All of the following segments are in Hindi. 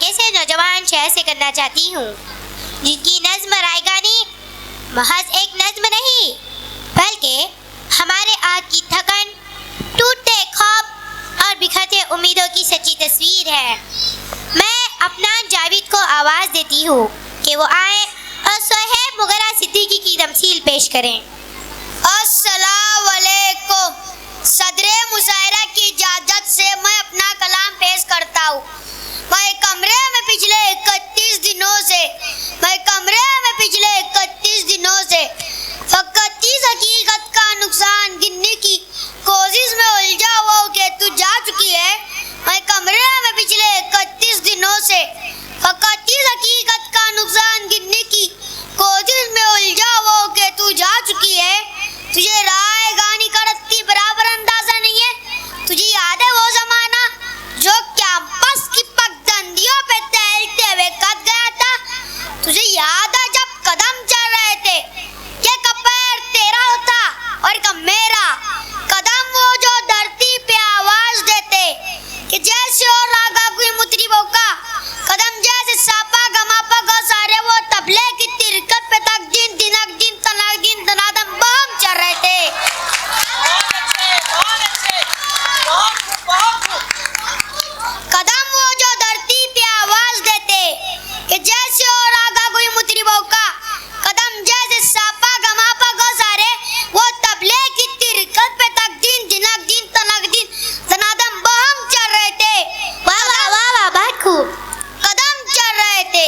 आगे से नौजवान शहर से करना चाहती हूँ, जिनकी नज्म रायगानी महज एक नज्म नहीं बल्कि हमारे आज की थकन, टूटते ख्वाब और बिखरते उम्मीदों की सच्ची तस्वीर है। मैं अपना जावेद को आवाज़ देती हूँ कि वो आए और सोहेब मुगरा सिद्दीकी की तमसील पेश करें। अस्सलाम वालेकुम। सदरे मुशायरा की इजाज़त से मैं अपना कलाम पेश करता हूँ। मैं कमरे में पिछले 31 दिनों से फकत इस हकीकत का नुकसान गिनने की कोशिश में उलझा हुआ हूँ कि तू जा चुकी है। मैं कमरे में पिछले 31 दिनों से फकत इस हकीकत का नुकसान गिनने की कोशिश में उलझा हुआ हूँ कि तू जा चुकी है। तुझे राय गानी का रत्ती बराबर अंदाजा नहीं है। तुझे याद है वो जमाना जो कैंपस की पगडंडियों पे टहलते हुए कट गया था? तुझे याद है जब कदम चल रहे थे कि पैर तेरा होता और का मेरा? कदम वो जो धरती पे आवाज देते कि जैसे और रागा कोई मुतरी का कदम, जैसे सापा गमापा गा सारे वो तबले की तिरकत पे तक दिन दिनक दिन तनाक दिन तनादम बम चल रहे थे। कदम वो जो धरती पे आवाज देते कि जैसे और आगा कोई मुतरी का कदम, जैसे सापा गमापा गा सारे वो तबले की तिरकत पे तक दिन दिनक दिन तनाक दिन तनादम बम चल रहे थे। वाह वाह वाह वाह, बहुत खूब। कदम चल रहे थे,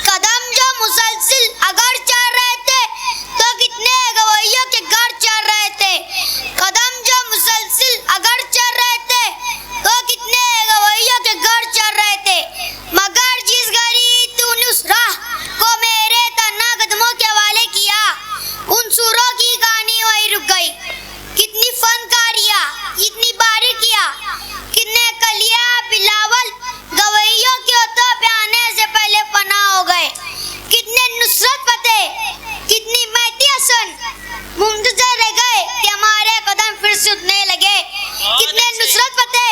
कदम जो मुसलसिल अगर चल रहे थे तो कितने गवैयों के घर चल रहे थे। कदम जो मुसलसिल अगर चल रहे थे तो कितने गवैयों के घर चल रहे थे। मगर जिस घड़ी तूने उस राह को मेरे तना कदमों के हवाले किया, उन सुरों की कहानी वही रुक गई। कितनी फनकारियाँ, कितनी बारीकियाँ, कितने कलिया बिलावल गवैयों के होठों पे आने से पहले फना हो गए। कितने नुसरत फतेह, कितनी मेहदी हसन मुंतजर रह गए कि हमारे कदम फिर से उठने लगे। कितने नुसरत फतेह,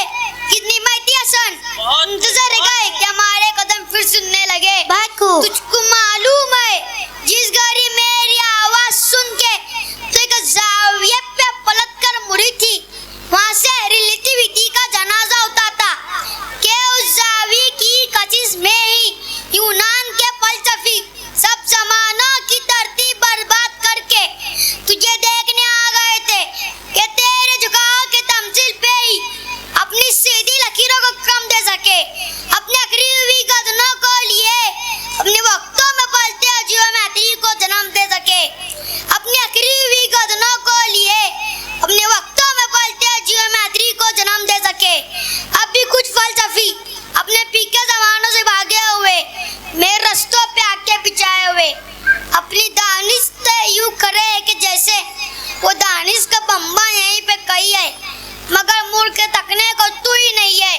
कितनी मेहदी हसन मुंतजर रह गए कि हमारे कदम फिर से उठने लगे। बहुत खूब। तुझको मालूम है जिस घड़ी मेरी आवाज सुन के तो एक जाविये पे पलट कर मुड़ी थी, वहाँ से रिलेटिविटी का जनाजा होता था कि उस जाविये की कशिश में ही यूनान के फलसफी सब जमानों की धरती बर्बाद करके तुझे देखने आ गए थे कि तेरे झुकाव के तमसील पे ही अपनी सीधी लकीरों को कम दे सके, अपने अखरी हुई गदनों को लिए अपने वक्तों में पलते जियोमेट्री को जन्म दे सके, अपनी अखरी हुई गदनों को लिए अपने वक्तों में पलते जियोमेट्री को जन्म दे सके। अब भी कुछ फलसफी अपने पीके जमानों से भागे हुए मेरे रस्तों पे आके बिछाए हुए अपनी दानिश यूं करे कि जैसे वो दानिश का बम्बा यहीं पे कहीं है मगर मुड़ के तकने को तू ही नहीं है।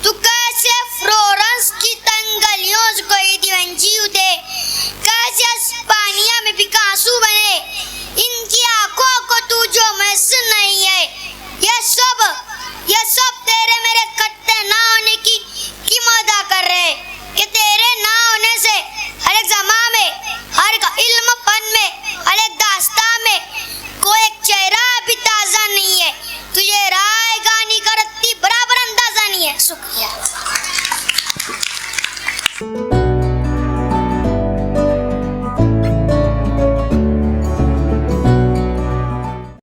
तू कैसे फ्लोरेंस की तंग गलियों से कोई दिवंजी उठे, कैसे स्पेनिया में पिकासो बने, इनकी आंखों को तू जो मैसर नहीं है। ये सब तेरे मेरे कट्टे ना होने की कीमत अदा कर रहे कि तेरे ना होने से हर एक ज़मा में, हर एक इल्म फन में, हर एक दास्तान में कोई एक चेहरा भी ताज़ा नहीं है। तुझे राय गानी का रत्ती बराबर अंदाजा नहीं है। शुक्रिया।